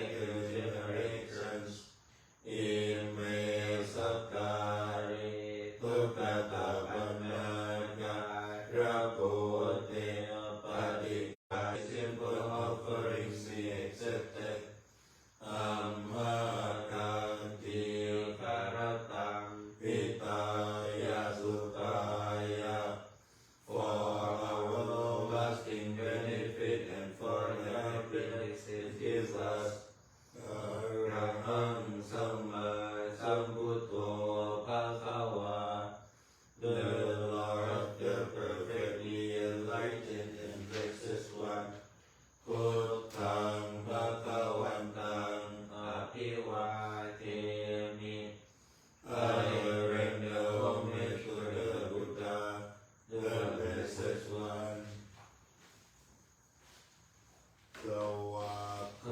second generations. Ime sakkare tukata pannaga rakote padi. Simple offerings be accepted. Ammakanti karatang pitaya sutaya. For our lasting benefit and for the happiness it gives us. Araham Samma Sambuddho Bhagava, the Lord, the perfectly enlightened and gracious one. Buddhang Bhagavantang Abhivademi. I render homage to the Buddha, the blessed one. Sawakkato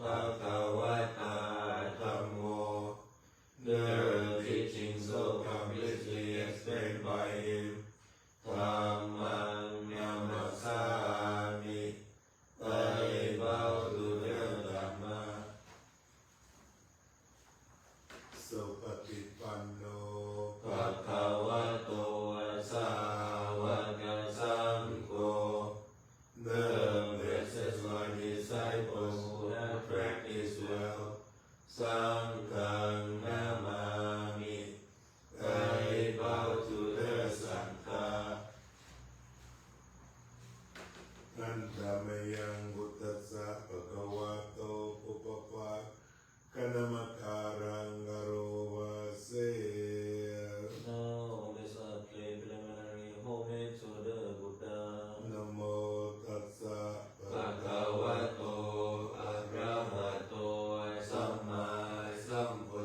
Bhagavata Dhammo. The teachings so completely explained by him. Dhammang Namasami. I bow to the Dhamma. Supatipanno Bhagavato Sāvaka Saṅgho. The blessed Lord disciples who have practiced well. Sanghang Namami. I bow to the Sangha. Antamayang Buddhassa Bhagavato Upapa Kanamakarang Garovase. Now let's play preliminary homage to the Buddha. Namo Tassa Bhagavato Arahato Samma Sambuddhassa.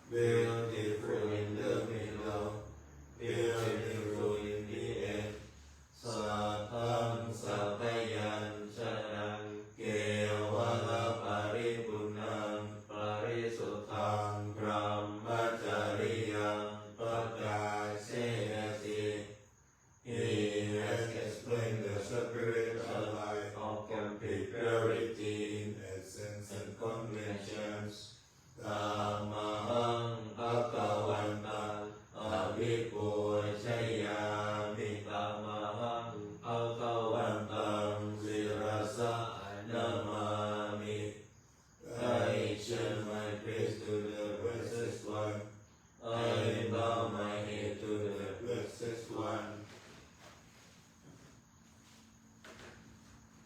beautiful in the middle, beautiful in the end. Satham Sapayan Chanang Kevala Paripunam Parisutham Brahmachariyam Prakashayasi. He has explained the spiritual life of complete purity in essence and conventions. Tamahang Bhagavantam Abhipuchayami Tamahang Bhagavantam Sirasa Namami. I turn my praise to the Blessed One. I bow my head to the Blessed One.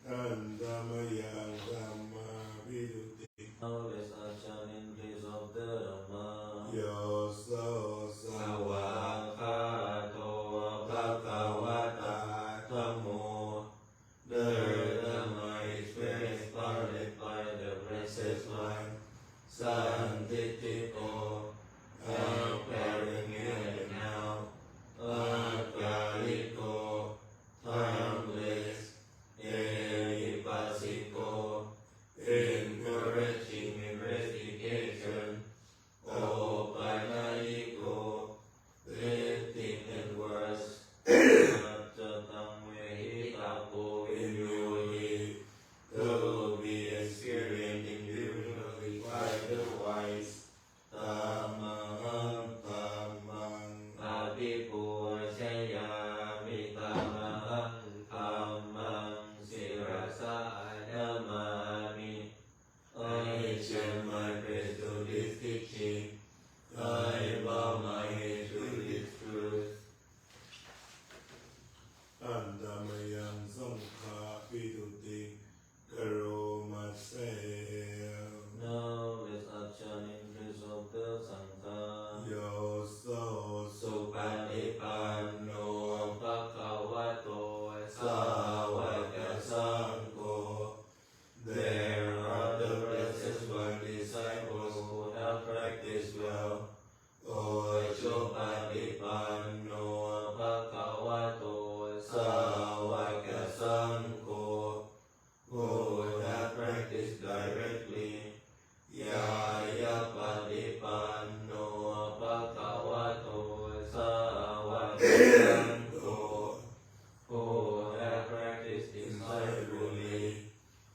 Andamayang Dhamma Viduti. Now let's chant in place of the Dhamma. Yoso Sawakato Bhagavata Dhammo. The Dhamma is very expounded by the Blessed One. Santitiko, appearing here and now. Akaliko, timeless. Encouraging investigation, Opanaiko, lifting and worse, Satamwehitapo Inyuhi, to be experienced individually by the wise, Tamahang Tamang, Abhipuchayami Tamahang Tamang, Sirasa Namami. I turn my praise to this teaching. I bow my head to this truth. Andamayang Sangha Viduti Karo Matsel. Now let's chant in place of the Sangha. Yoso Supanipanno Bhagavato Sawaka Sangho. There are the Blessed One disciples who have practiced well. Ojopadipanno Bhagavato Sawaka Sangho, who have practiced directly. Yayapadipanno Bhagavato Sawaka Sangho, who have practiced insightfully.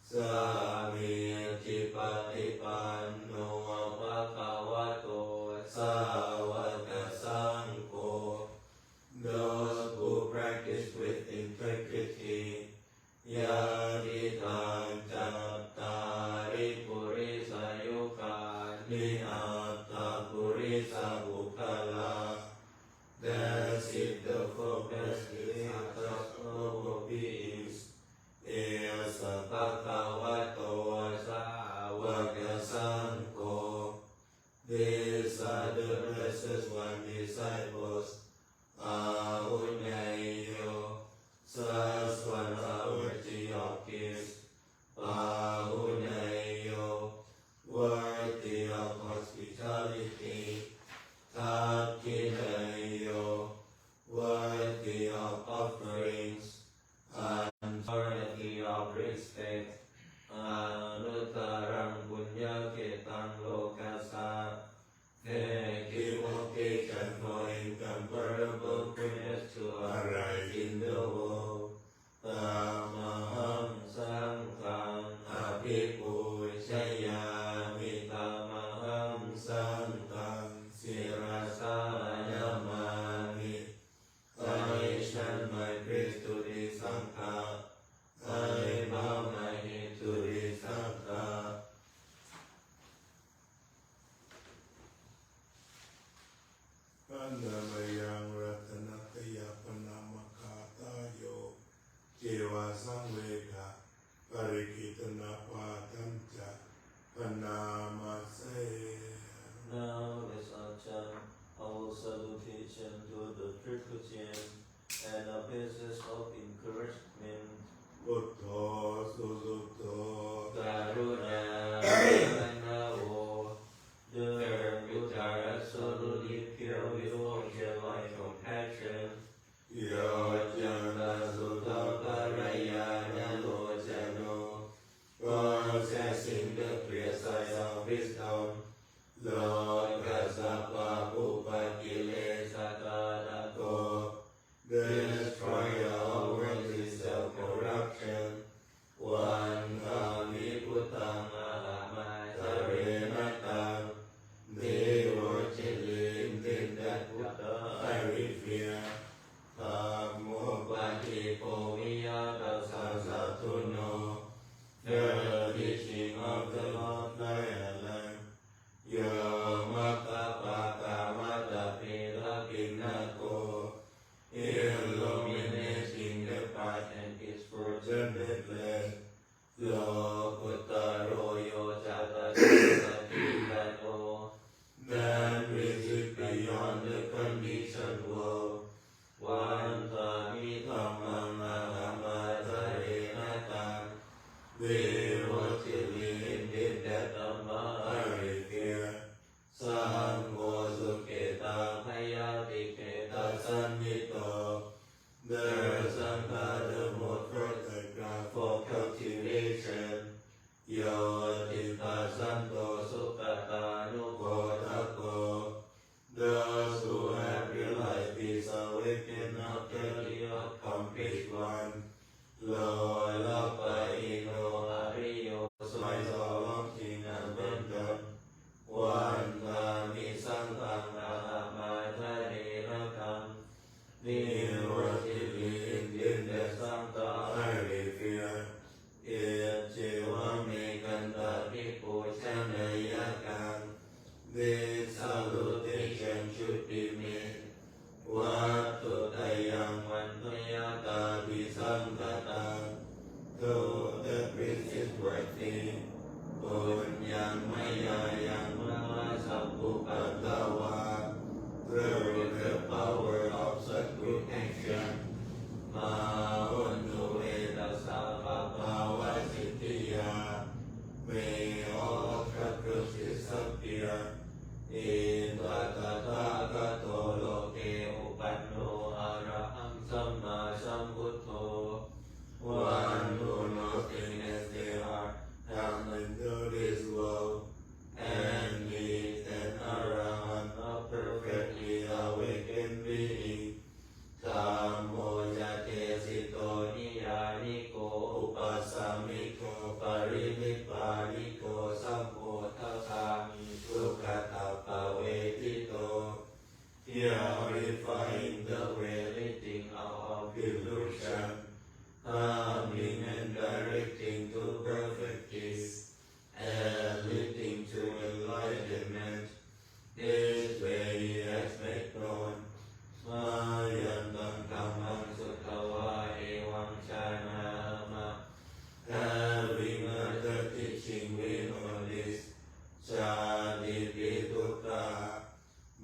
Sami Jipatipanno Bhagavato Sawaka Sangho, those who practice with integrity. Yaditan Chattari Purisa Yukani Atta Purisa Bukala. That's it, the focus is of beings. Esa Bhagavato Sawaka Sangho. These are the Blessed One disciples. Ahunayo, Saswana worthy of gifts. Ahunayo, worthy of hospitality. Takinayo, worthy of offerings. Authority of respect. Anutaram Punya Ketang Lokasa. Thank you, occasion for incomparable goodness to arise in the world. Tamaham Sangkang Abhipuchayami Tamaham Sangkang Sirasa Namami. I chant my praise to the Sangha. I bow my head to the Sangha. Andamayang Ratanataya Panamakatayo Jiva Samveka Parikitana Patancha Panamase. Now let's chant our salutation to the Triplicity and a basis of encouragement. Buddha Susuto Karuna Namo the Uttara this salutation should be made. Vattu tayam vantayata visankata. Though the priest is worthy, punyam mayayam mahasabhupatava. Through the power of such good action, may all obstacles disappear. In Tathagato loke upanno araham samma sambuddho. One who knows things as they are, come into this world, and is an arahant, a perfectly awakened being. Dhammo yate sito niyaniko upasamiko parinippaniko sampodhasami sukhatappavetito. Purifying the way, leading out of illusion, calming and directing to perfect peace, and leading to enlightenment. This way he has made known. Mayantam dhammam suttava evam chanama. Having heard the teaching we know this. Chaditi dukkha,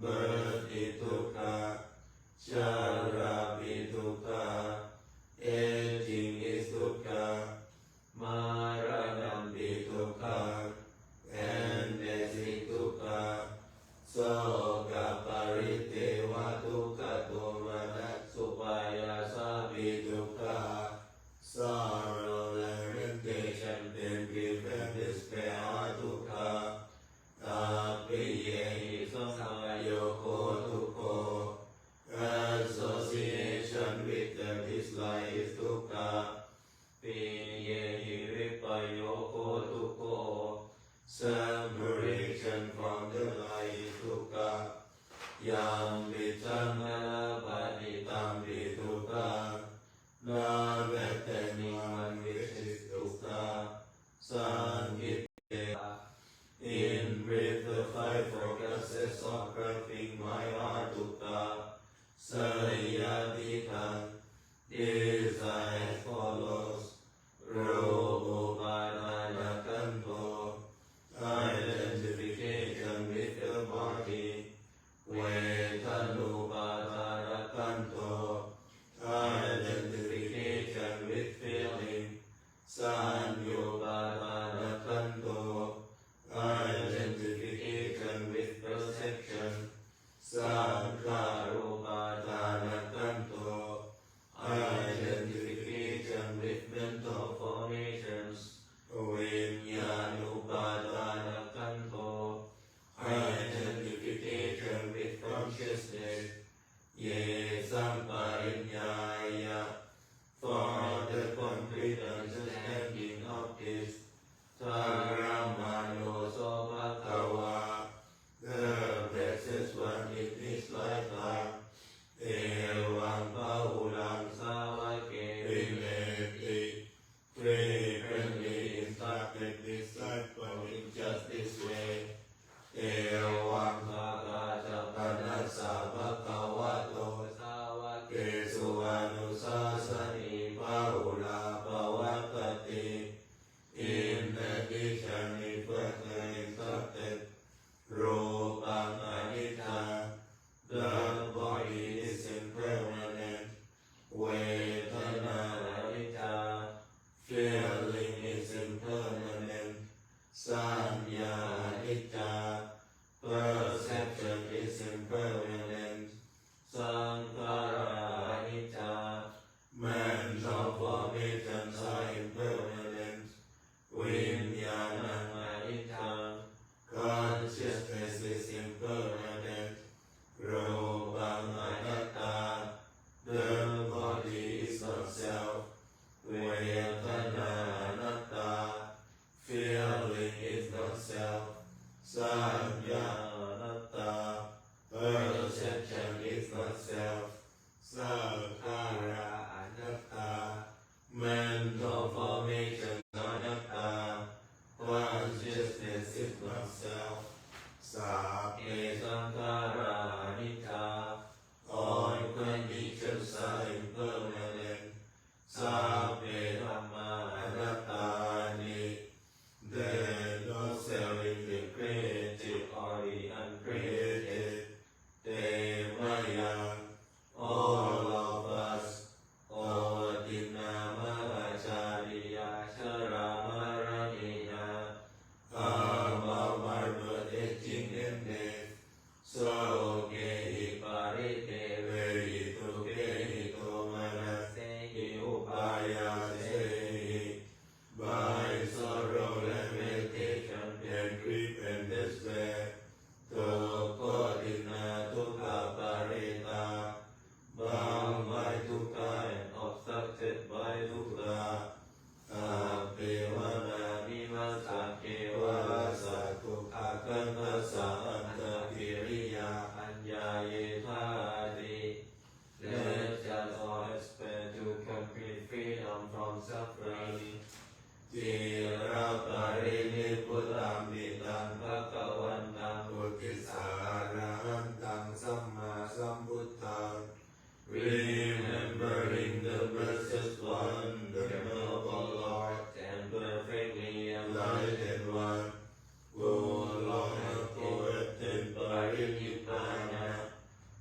birth is dukkha, charapi dukkha, aging is dukkha, maranam is dukkha, and death is dukkha. Soga pariteva dukkha domadat supaya sabi dukkha. Sorrow and lamentation, then grief and despair are dukkha. Apiyehi samayoko dukkho. Association with the dislike is dukkha. Piyehi vipayoko dukkho. Separation from the light is dukkha. Yam vitamala paditam vidukkha. Love at anyone which is dukkha. Sankitya. In with the five focuses of grasping my heart dukkha. Sayadita. Is as follows. Robopadanakanto. Identification with the body. Vedanupadanakanto. Identification with feeling. Sanyupadanakanto. Identification with perception. Sankharupadanakanto. Identification with mental formations. Vinyanupadanakanto. Identification with consciousness. Ye samparinyaya. For the complete understanding of this. Taramano sobhakawa. The blessed one in this lifetime. Evam bahulam savake vineti. Frequently instructed disciple in just this way. Evam bhagata panasa bhakavato savake suvanusasani bahula bhavakati. In addition, he further instructed Rupam Anita. The body is impermanent. Vedana Anita. Feeling is impermanent. Sanya Anita. Perception is impermanent. Sankhara Anita. Mental formations are impermanent. Vinyana Anita. Consciousness is impermanent. Rupam Anatta. The body is not self. Vedana Anatta. Feeling is not self. Sanya Anatta. Perception สังขารานิจจา all conditions are impermanent สัพเพธัมมาอนัตตานิ there no self in the created or the uncreated they maya all of us Odina Mahacharya Charamaranina Amamarvadeting in death So Gehi Parite Veritu Gehitu Manasehi Upaya Sehi By sorrow and meditation and grief and despair Tokodina Tukha Parita Bound by dukkha and obstructed by dukkha, Abhivana Vimasa Kevalasa Tukha Kantasa Antapiriya Anyayethadi. Let us all aspire to complete freedom from suffering. Tiraparini Buddham Vidam Bhagavantam Buddhisarahantang Samma Sambuddham Remembering the blessed one, the noble Lord, and perfectly enlightened one, who long ago attained Parinibbana,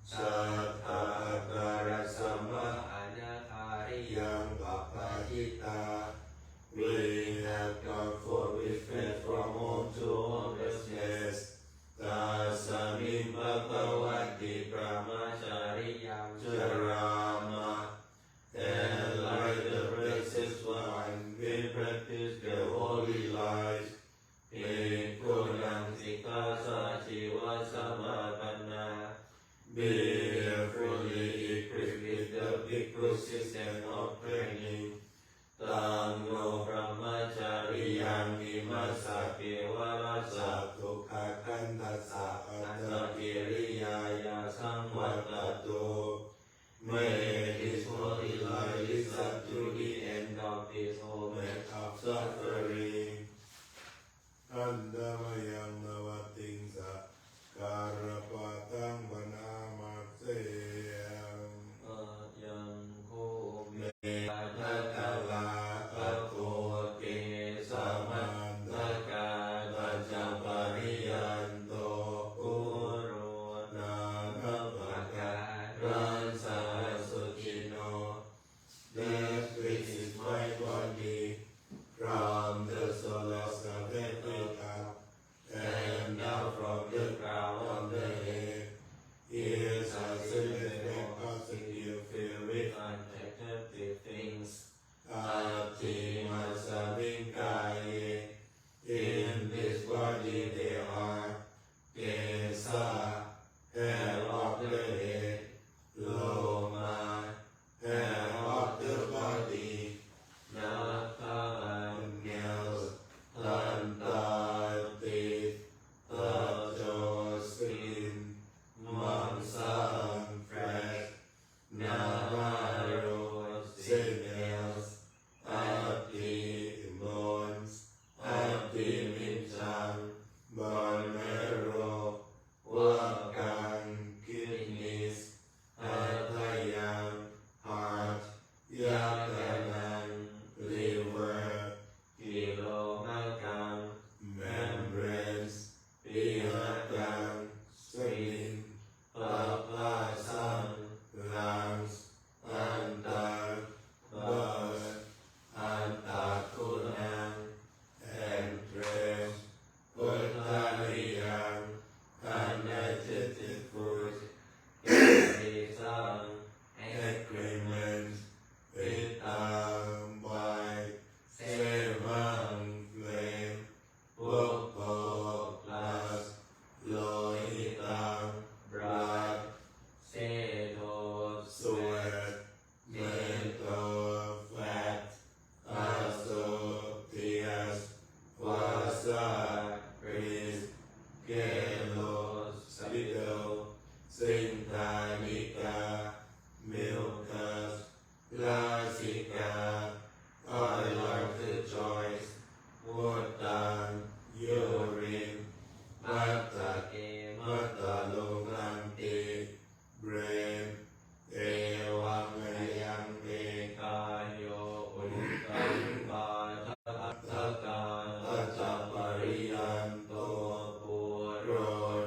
Sattva Samma Anakariyam Bhapajita. We have gone forth with faith from home to homelessness. Tasamim Bhagavati Brahmachariyam Charama. And like the precious wine, we practice the holy life. Ekunam Sikasa Jiva Samapanna. Be fully equipped with the bhikkhu system of training. Tango Brahmachariyam Vimasake Varasa Tukha Kantasa Antapiriyaya Samvatato. May this holy life lead us to the end of this moment of suffering. Andamayam Navating Sakarapatang Vanamaseyam Yang Kome Adakala Akote Samantaka Vajapariyanto Uro Nanapaka Ransa Suchino. This which is my body from the source of Africa and now from the crown of the head. Ears are sensitive, positive, filled with unattractive things. Ati Masavinkaye. In this body they are Kesa, hair of the head, Loma, hair of the body, Naka, nails, Lanta, teeth, jaw, skin, Mamsa, flesh, Namaro, sinews, Ati, bones, Ati, minchang, bone marrow, Wakang, kidneys, Atayang, heart, Yakanang, liver, Kilomakang, membranes, Pihatang, spleen, Papasang, lungs, Antang, blood, Antakunang, entrails, Uttariyang, undigested food, Kisang, excrements, Pitang, white, Sevang, flame, Poko, plus, Lohitang, blood, Sedo, sweat, Meto, fat, Aso, tears, Vasa, grease, Kelos, spittle, Sintanika, mucus, Lasika, oil of the joints, water, urine, Matake, Mata. โลกันติเบรมเอวังยังเอกายโยอุตตังปาทัตถกาทัจจปริยันโตปุโร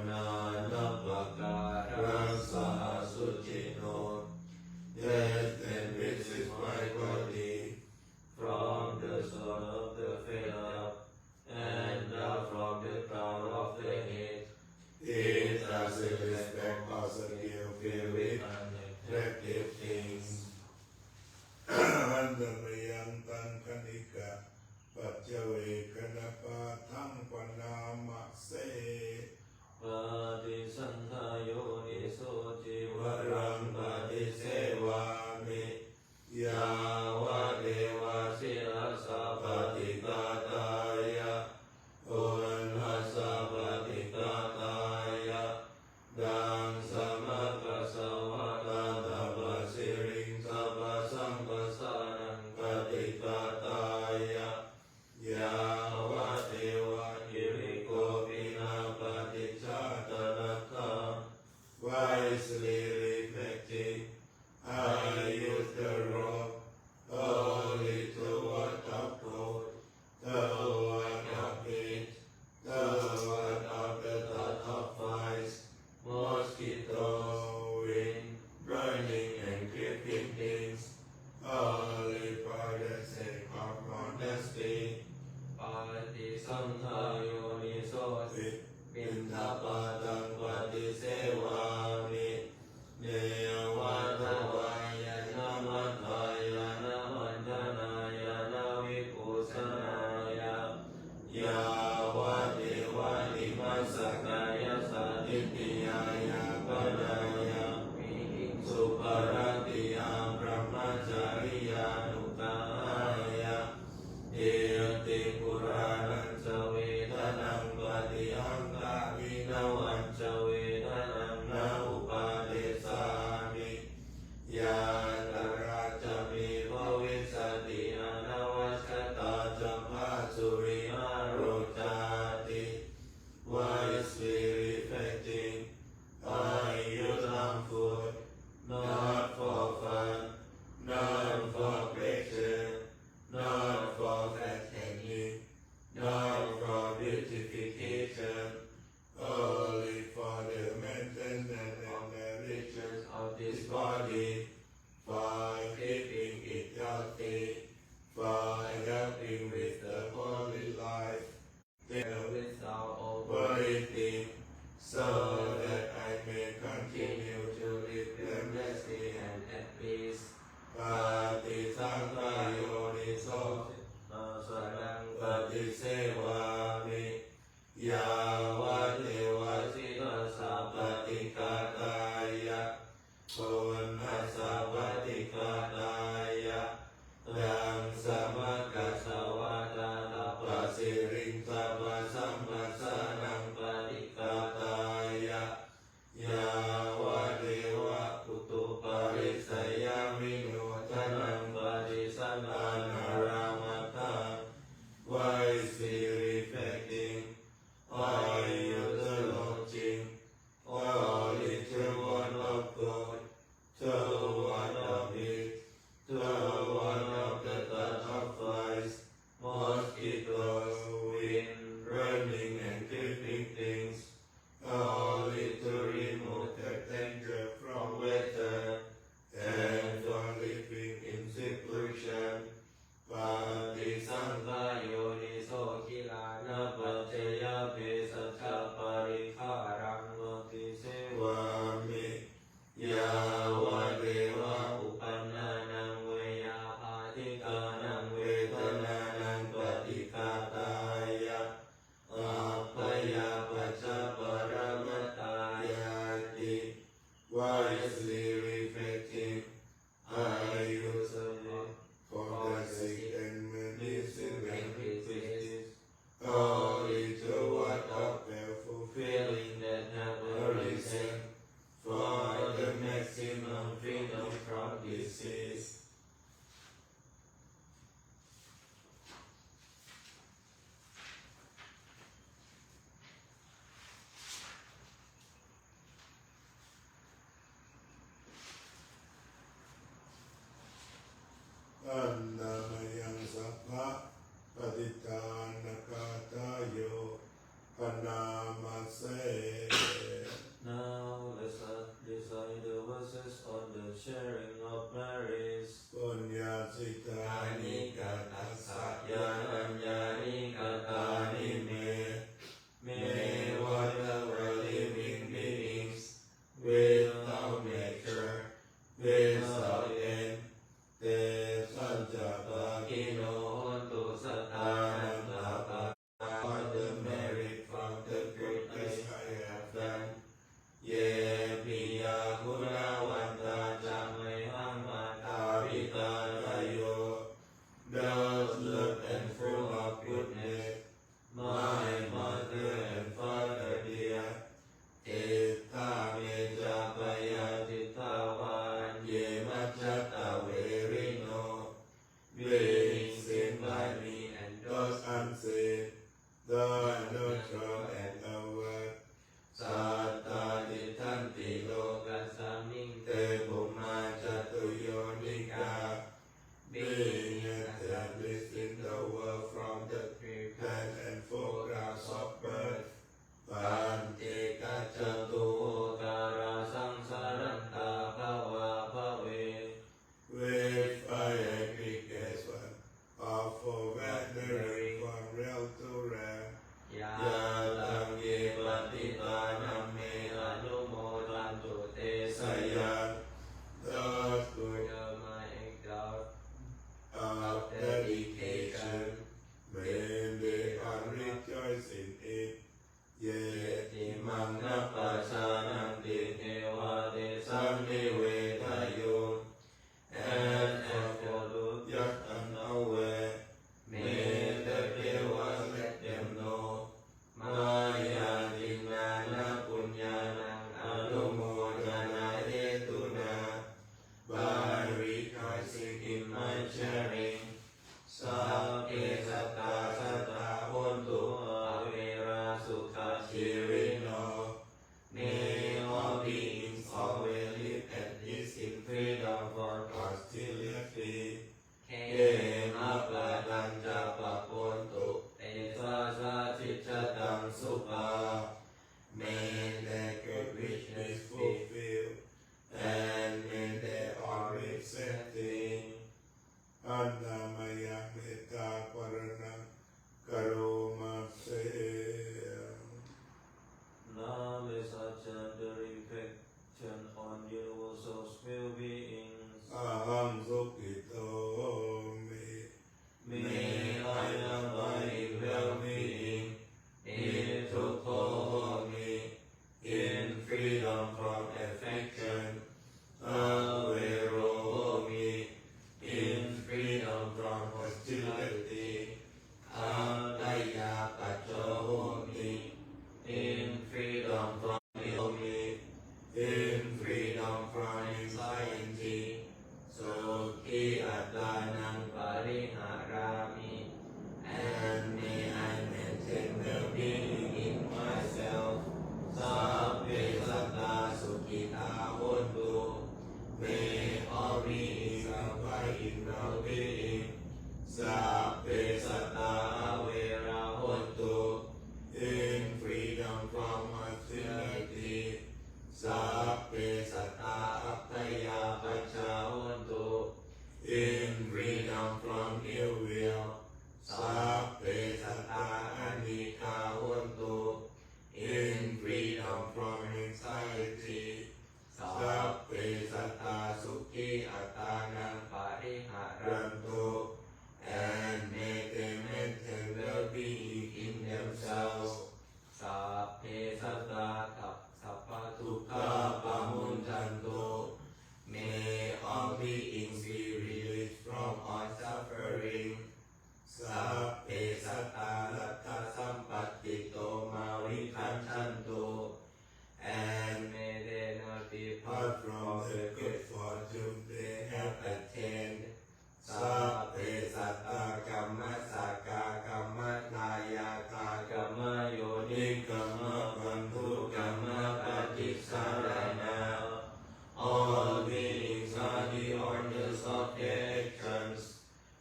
นานัปการัสสะสุจิโน Yes, and this is my body from the sole of the feet and from the crown of the head. It has a respect positive filled with attractive things. อันตรยังตันคณิกะปัจเจเวกนปาทังปนามะเส ปฏิสังขายโยนิโสจิวรังปฏิเสวามิยาวะเดวะสิรัสสะปฏิกาตายะโอนหัสสะปฏิกาตายะดังสมัคคสวะตาตาปะสิริงสัพพะสัมปสานังปฏิกาตายะยาวะเทวะหิริโกปินาปฏิจจตนะคา wisely reflecting I use the rope only to what of good, the one of it, the one of the thought of vice, mosquito, wind, burning and creeping things, only for the sake of modesty. ปฏิสังขายโยนิโสติปิณฑปาตังปฏิเสวามิเนวะทวายะนามัตถายะนาวันธนายะนาวิปุสนายะยาวะเทวะนิมัสสกายะสาธิติยายะปนายะวิหิงสุปรติยาพระมจาริยานุตายะเอติปุรานันจเวทนังปฏิหังกามินวันจเวทนังนาอุปาเดสามิยาตราจะมีภวิสติอนวัชตาจะพาสุริมาโรจาติ wisely reflecting I use some food not for fun not for pleasure not for fattening not for beautification only for the maintenance and the riches of this body for keeping it healthy for helping with the holy life without overeating so that I may continue to live blamelessly and at peace ปฏิสังขายโยนิโสสรังปฏิเสวามิยาวะเทวะสิรัสสะปฏิกาตายะโอนหัสสะปฏิกาตายะดังสมัคคสวะตาตาปะสิริงสัพพะสัมปสานังปฏิกาตายะยาวะเทวะปุตุปาริสยามิโนทนังปฏิสันนานารามัตถัง wisely reflecting I use the launching all little one of God to one of it to one of the thought of vice mosquitoes wind burning and creeping things only to remove the danger from weather and from living in seclusion ปฏิสังขายโยนิโสกิลานะปัจเจยเปสัจจปริฆารังโนติเสวามิยาวะเดวะอุปันนานังเวยาภาติกานังเวทนานังปฏิกาตายะอัปปยาปัจจปรมัตตายาติ wisely reflecting I use it for the sick and medicine and diseases only to what of the fulfilling that have arisen from affection. Averomi, in freedom from hostility. Adaya Kachomi, in freedom from Yomi, in freedom from anxiety. Soki Adanang Pariharami, and may I maintain well-being in myself. Sabbe Satta Sukhita Hontu, may all beings abide in well-being. Sabbe Satta Avera Hontu, in freedom from hostility. Sabbe Satta Appaya Pacha Hontu, in freedom from ill will. Sabbe Satta Anika Hontu, in freedom from anxiety. Sabbe Satta Sukhi Atanang Pariharantu, and may they maintain well-being in themselves. Sabbe Satta Sappatukkha Pamuntantu, may all beings be released from all suffering. Sabbe Satta Latta Sampattito Mavikhanchantu, and may they not depart from the good fortune they have attained. Sabbe Satta Kamma Saka Kamma Nayaka Kamma Yoni Kamma Bandhu Kamma Patisarana. All beings are the orders of their actions,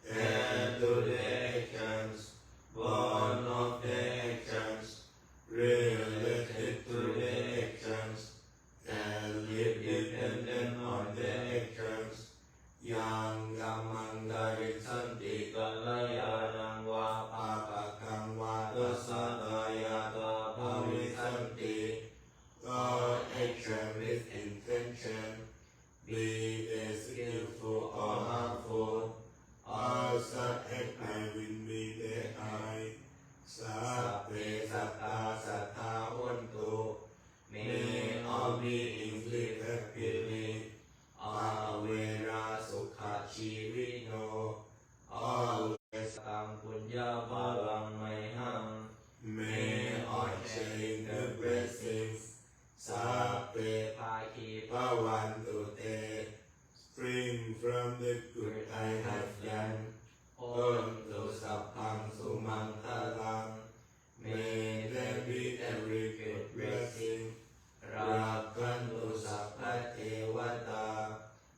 and to their actions, born of their actions, related to their actions, and live dependent on their actions. Yang Gamangari Santi Kalayanang Va Papakang Va Tasadayata Bhavisanti. All action with intention, be they skillful or harmful, all such act will be denied. Sabbe Satta Satta Hontu, may all beings live happily. Avera Sukha Chivino, always Tang Punya Balang Mayhang, may all share the blessings. Sabbe Paki Pavantu Te, spring from the good I have done. Onto Sappang Sumangkalang, may there be every good blessing. Rakhantu Sappatevata,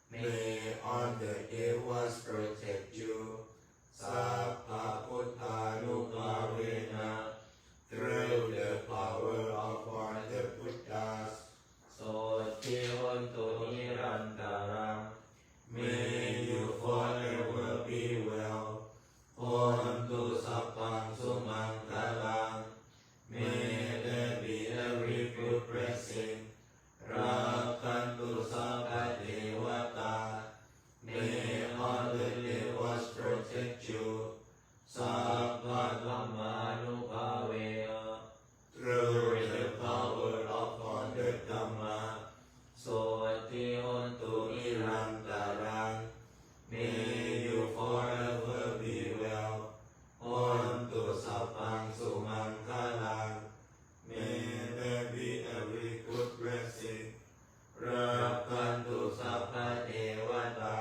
may all the devas protect you. Sappa Putthanupavena, through the power of all the Buddhas. Soti Hontu Nirantaram, may you forever be well. Hontu Sappang Sumangkalang, may there be every good blessing. Rakhantu Sappatevata, may all the devas protect you. Sappa Dhammanupavena, through the power of all the Dhamma. Soti Hontu Nirantaram, may you forever be well. Hontu Sappang Sumangkalang, may there be every good blessing. Rakhantu Sappatevata,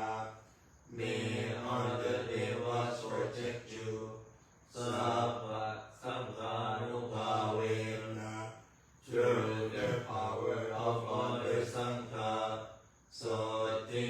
may all the devas protect you. Sappa Sankhanupavena, through the power of all the Sankha. Soti